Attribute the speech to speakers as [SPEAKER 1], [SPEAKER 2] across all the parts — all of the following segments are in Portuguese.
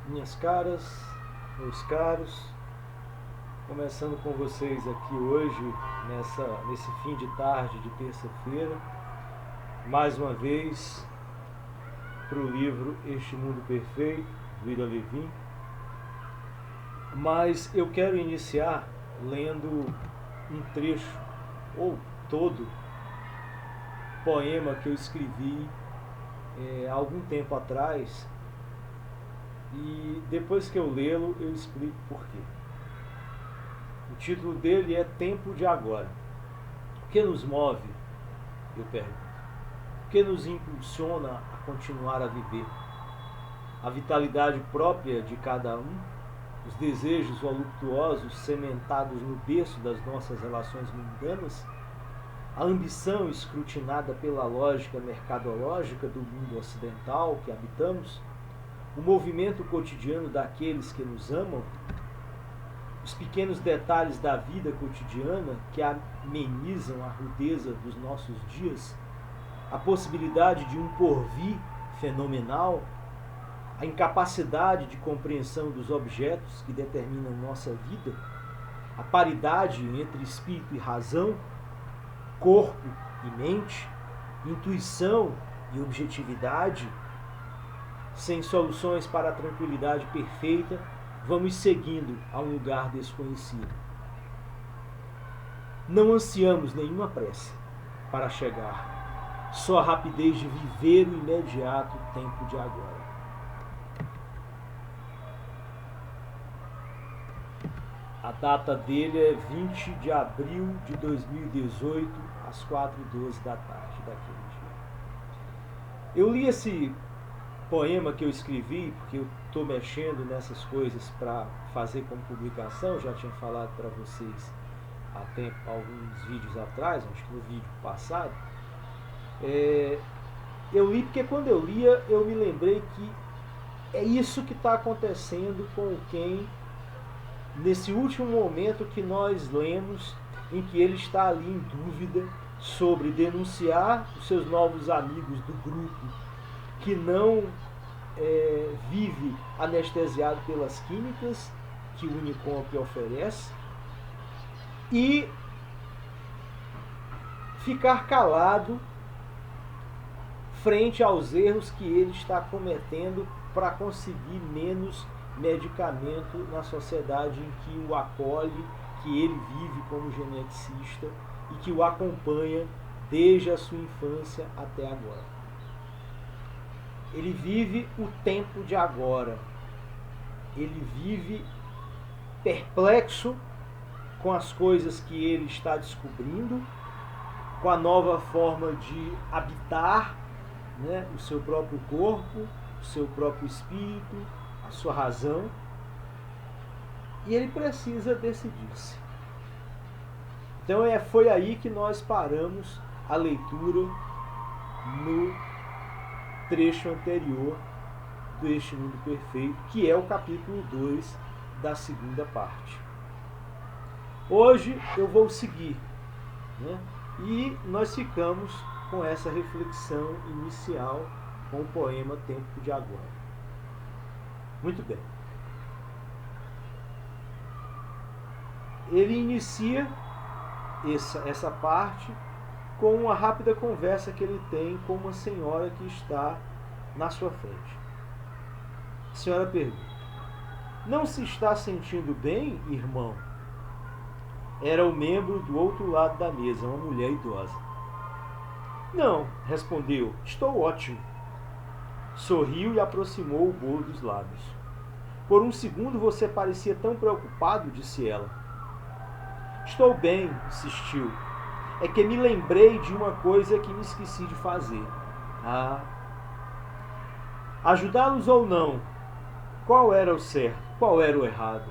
[SPEAKER 1] Minhas caras, meus caros, começando com vocês aqui hoje, nesse fim de tarde de terça-feira, mais uma vez para o livro Este Mundo Perfeito, William Levin. Mas eu quero iniciar lendo um trecho, ou todo, poema que eu escrevi há algum tempo atrás, e depois que eu lê-lo eu explico por quê. O título dele é Tempo de Agora. O que nos move? Eu pergunto. O que nos impulsiona a continuar a viver? A vitalidade própria de cada um? Os desejos voluptuosos sementados no berço das nossas relações mundanas? A ambição escrutinada pela lógica mercadológica do mundo ocidental que habitamos? O movimento cotidiano daqueles que nos amam? Os pequenos detalhes da vida cotidiana que amenizam a rudeza dos nossos dias? A possibilidade de um porvir fenomenal? A incapacidade de compreensão dos objetos que determinam nossa vida? A paridade entre espírito e razão? Corpo e mente? Intuição e objetividade? Sem soluções para a tranquilidade perfeita, vamos seguindo a um lugar desconhecido. Não ansiamos nenhuma pressa para chegar, só a rapidez de viver o imediato tempo de agora. A data dele é 20 de abril de 2018, às 4h12 da tarde daquele dia. Eu li esse poema que eu escrevi, porque eu estou mexendo nessas coisas para fazer como publicação, já tinha falado para vocês há tempo, alguns vídeos atrás, acho que no vídeo passado. Eu li porque quando eu lia, eu me lembrei que é isso que está acontecendo com quem, nesse último momento que nós lemos, em que ele está ali em dúvida sobre denunciar os seus novos amigos do grupo, que não vive anestesiado pelas químicas que o Unicomp oferece, e ficar calado frente aos erros que ele está cometendo para conseguir menos medicamento na sociedade em que o acolhe, que ele vive como geneticista e que o acompanha desde a sua infância até agora. Ele vive o tempo de agora. Ele vive perplexo com as coisas que ele está descobrindo, com a nova forma de habitar, né, o seu próprio corpo, o seu próprio espírito, a sua razão. E ele precisa decidir-se. Então foi aí que nós paramos a leitura no trecho anterior do Este Mundo Perfeito, que é o capítulo 2 da segunda parte. Hoje eu vou seguir, né? E nós ficamos com essa reflexão inicial com o poema Tempo de Agora. Muito bem. Ele inicia essa parte com uma rápida conversa que ele tem com uma senhora que está na sua frente. A senhora pergunta: não se está sentindo bem, irmão? Era o membro do outro lado da mesa, uma mulher idosa. Não, respondeu, estou ótimo. Sorriu e aproximou o bolo dos lábios. Por um segundo você parecia tão preocupado, disse ela. Estou bem, insistiu. É que me lembrei de uma coisa que me esqueci de fazer. Ajudá-los ou não? Qual era o certo? Qual era o errado?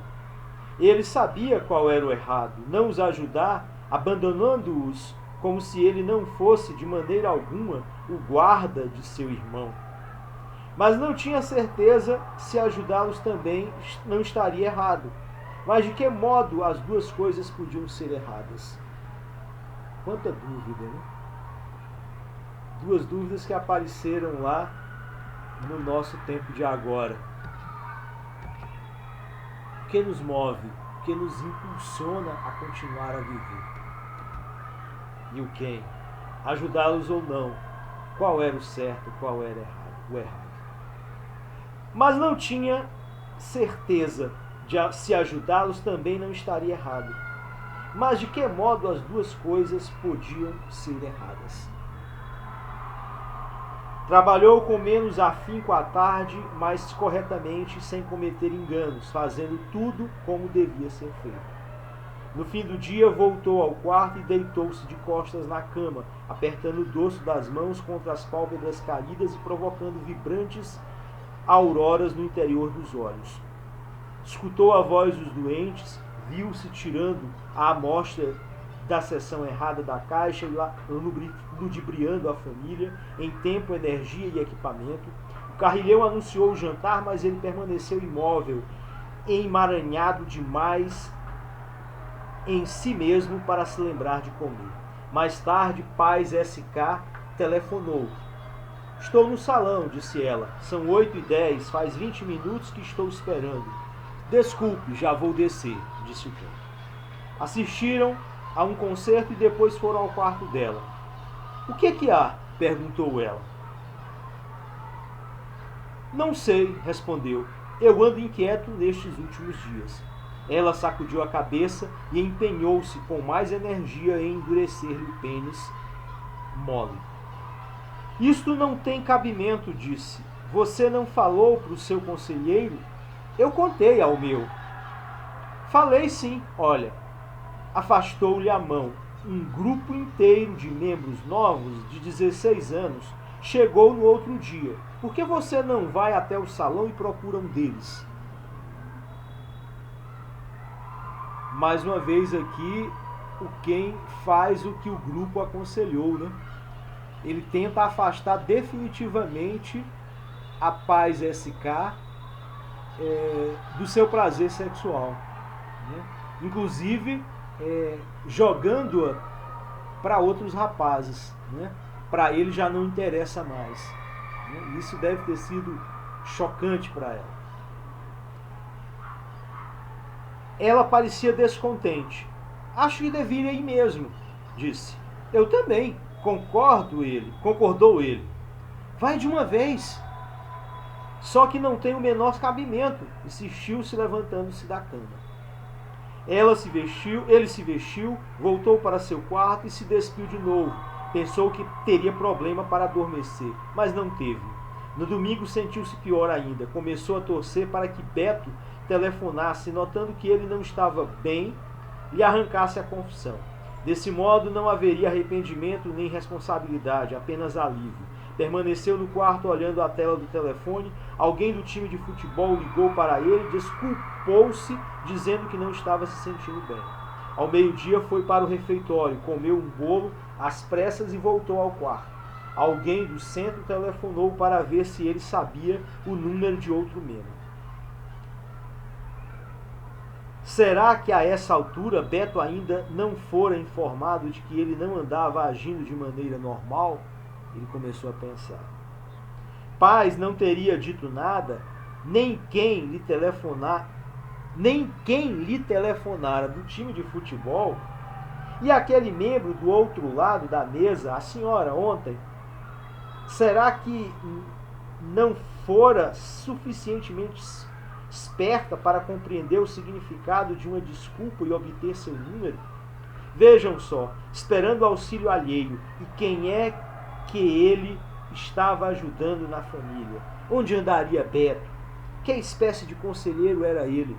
[SPEAKER 1] Ele sabia qual era o errado. Não os ajudar, abandonando-os como se ele não fosse de maneira alguma o guarda de seu irmão. Mas não tinha certeza se ajudá-los também não estaria errado. Mas de que modo as duas coisas podiam ser erradas? Quanta dúvida, né? Duas dúvidas que apareceram lá no nosso tempo de agora. que nos move, o que nos impulsiona a continuar a viver. E o quem? Ajudá-los ou não? Qual era o certo, qual era o errado? Mas não tinha certeza de se ajudá-los também não estaria errado. Mas de que modo as duas coisas podiam ser erradas? Trabalhou com menos afinco à tarde, mas corretamente, sem cometer enganos, fazendo tudo como devia ser feito. No fim do dia, voltou ao quarto e deitou-se de costas na cama, apertando o dorso das mãos contra as pálpebras caídas e provocando vibrantes auroras no interior dos olhos. Escutou a voz dos doentes, viu-se tirando a amostra da seção errada da caixa e ludibriando a família em tempo, energia e equipamento. O carrilheiro anunciou o jantar, mas ele permaneceu imóvel, emaranhado demais em si mesmo para se lembrar de comer. Mais tarde, Paz S.K. telefonou. Estou no salão, disse ela. São 8h10, faz 20 minutos que estou esperando. Desculpe, já vou descer, disse o Ken. Assistiram a um concerto e depois foram ao quarto dela. O que há? Perguntou ela. Não sei, respondeu. Eu ando inquieto nestes últimos dias. Ela sacudiu a cabeça e empenhou-se com mais energia em endurecer-lhe o pênis mole. Isto não tem cabimento, disse. Você não falou para o seu conselheiro? Eu contei ao meu. Falei sim, olha. Afastou-lhe a mão. Um grupo inteiro de membros novos de 16 anos chegou no outro dia. Por que você não vai até o salão e procura um deles? Mais uma vez aqui, o Ken faz o que o grupo aconselhou, né? Ele tenta afastar definitivamente a Paz SK do seu prazer sexual, né? Inclusive jogando-a para outros rapazes, né? Para ele já não interessa mais, né? Isso deve ter sido chocante para ela. Ela parecia descontente. Acho que deveria ir mesmo, disse. Eu também, concordou ele. Vai de uma vez. Só que não tem o menor cabimento, insistiu-se levantando-se da cama. Ele se vestiu, voltou para seu quarto e se despiu de novo. Pensou que teria problema para adormecer, mas não teve. No domingo sentiu-se pior ainda. Começou a torcer para que Beto telefonasse, notando que ele não estava bem, lhe arrancasse a confissão. Desse modo não haveria arrependimento nem responsabilidade, apenas alívio. Permaneceu no quarto olhando a tela do telefone. Alguém do time de futebol ligou para ele, desculpou-se, dizendo que não estava se sentindo bem. Ao meio-dia foi para o refeitório, comeu um bolo às pressas e voltou ao quarto. Alguém do centro telefonou para ver se ele sabia o número de outro membro. Será que a essa altura Beto ainda não fora informado de que ele não andava agindo de maneira normal? Ele começou a pensar. Paz não teria dito nada, nem quem lhe telefonara do time de futebol, e aquele membro do outro lado da mesa, a senhora ontem, será que não fora suficientemente esperta para compreender o significado de uma desculpa e obter seu número? Vejam só, esperando o auxílio alheio, e quem é que ele estava ajudando na família? Onde andaria Beto? Que espécie de conselheiro era ele?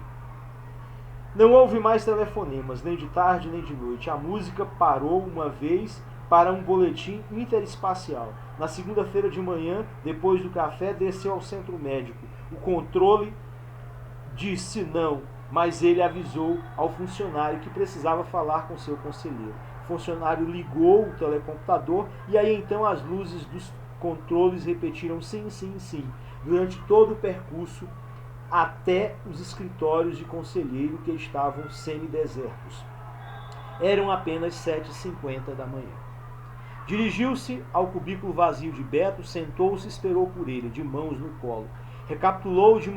[SPEAKER 1] Não houve mais telefonemas, nem de tarde nem de noite. A música parou uma vez para um boletim interespacial. Na segunda-feira de manhã, depois do café, desceu ao centro médico. O controle disse não, mas ele avisou ao funcionário que precisava falar com seu conselheiro. O funcionário ligou o telecomputador e aí então as luzes dos controles repetiram sim, sim, sim, durante todo o percurso até os escritórios de conselheiro que estavam semidesertos. Eram apenas 7h50 da manhã. Dirigiu-se ao cubículo vazio de Beto, sentou-se e esperou por ele, de mãos no colo. Recapitulou de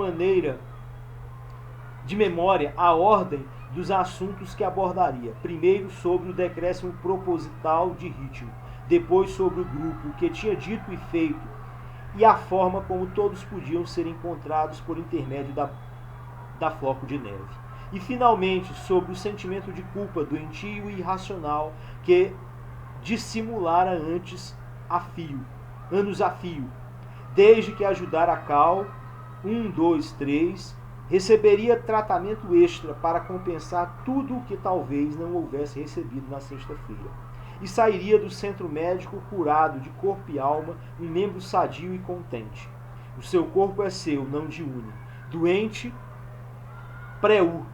[SPEAKER 1] de memória a ordem dos assuntos que abordaria. Primeiro sobre o decréscimo proposital de ritmo, depois sobre o grupo, o que tinha dito e feito, e a forma como todos podiam ser encontrados por intermédio da floco de neve. E finalmente sobre o sentimento de culpa doentio e irracional que dissimulara anos a fio, desde que ajudara a Cal, 1, 2, 3, receberia tratamento extra para compensar tudo o que talvez não houvesse recebido na sexta-feira. E sairia do centro médico curado de corpo e alma, um membro sadio e contente. O seu corpo é seu, não de Uni. Doente, pré-U.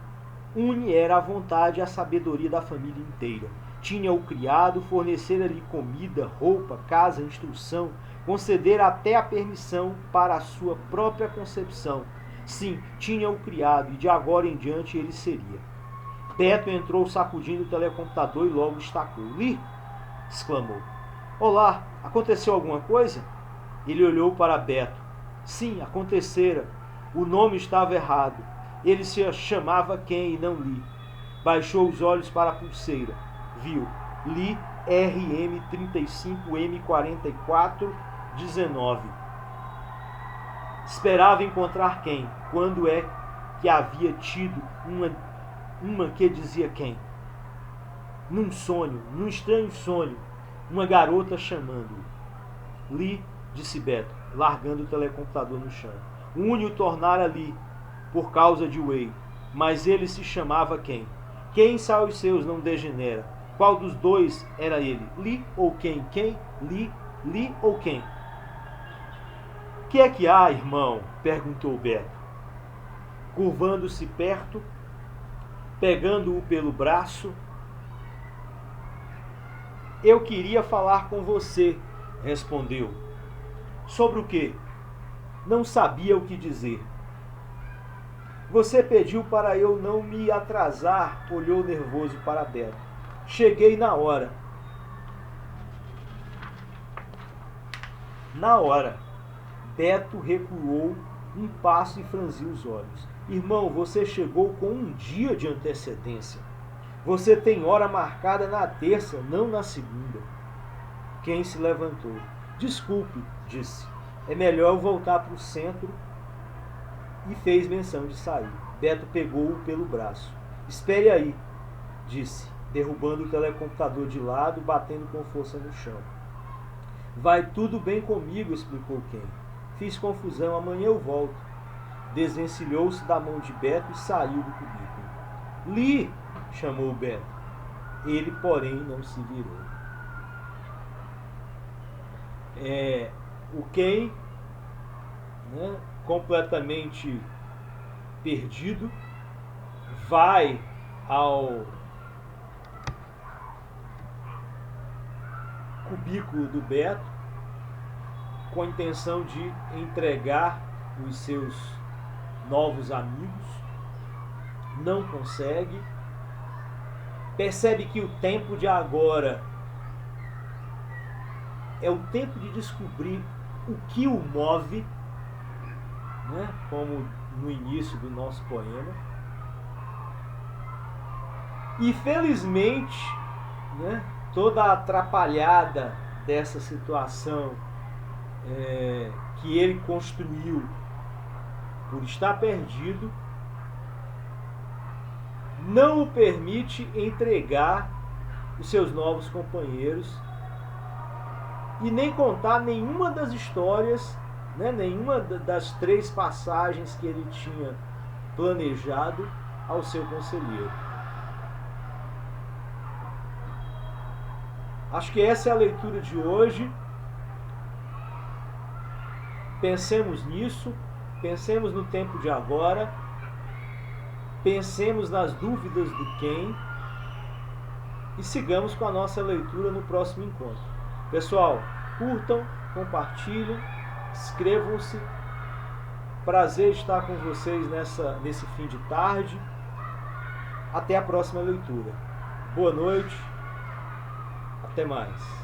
[SPEAKER 1] Uni era a vontade e a sabedoria da família inteira. Tinha-o criado, fornecer-lhe comida, roupa, casa, instrução, conceder até a permissão para a sua própria concepção. Sim, tinha-o criado e de agora em diante ele seria. Beto entrou sacudindo o telecomputador e logo estacou. Li! Exclamou. Olá, aconteceu alguma coisa? Ele olhou para Beto. Sim, acontecera. O nome estava errado. Ele se chamava Ken e não Li. Baixou os olhos para a pulseira. Viu. Li RM35M4419. Esperava encontrar quem? Quando é que havia tido uma que dizia quem? Num sonho, num estranho sonho, uma garota chamando-o. Li, disse Beto, largando o telecomputador no chão. Uni o tornara Li, por causa de Wei, mas ele se chamava quem? Quem sai os seus não degenera? Qual dos dois era ele? Li ou quem? Quem? Li ou quem? Que é que há, irmão? Perguntou Beto, curvando-se perto, pegando-o pelo braço. Eu queria falar com você, respondeu. Sobre o quê? Não sabia o que dizer. Você pediu para eu não me atrasar, olhou nervoso para Beto. Cheguei na hora. Na hora. Beto recuou um passo e franziu os olhos. Irmão, você chegou com um dia de antecedência. Você tem hora marcada na terça, não na segunda. Ken se levantou. Desculpe, disse. É melhor eu voltar para o centro. E fez menção de sair. Beto pegou-o pelo braço. Espere aí, disse, derrubando o telecomputador de lado, batendo com força no chão. Vai tudo bem comigo, explicou Ken. Fiz confusão, amanhã eu volto. Desvencilhou-se da mão de Beto e saiu do cubículo. Li! Chamou Beto. Ele, porém, não se virou. O Ken, né, completamente perdido, vai ao cubículo do Beto com a intenção de entregar os seus novos amigos. Não consegue. Percebe que o tempo de agora é o tempo de descobrir o que o move, né? Como no início do nosso poema. E felizmente, né, toda a atrapalhada dessa situação que ele construiu por estar perdido não o permite entregar os seus novos companheiros e nem contar nenhuma das histórias, né, nenhuma das 3 passagens que ele tinha planejado ao seu conselheiro. Acho que essa é a leitura de hoje. Pensemos nisso, pensemos no tempo de agora, pensemos nas dúvidas do Ken e sigamos com a nossa leitura no próximo encontro. Pessoal, curtam, compartilhem, inscrevam-se. Prazer estar com vocês nesse fim de tarde. Até a próxima leitura. Boa noite. Até mais.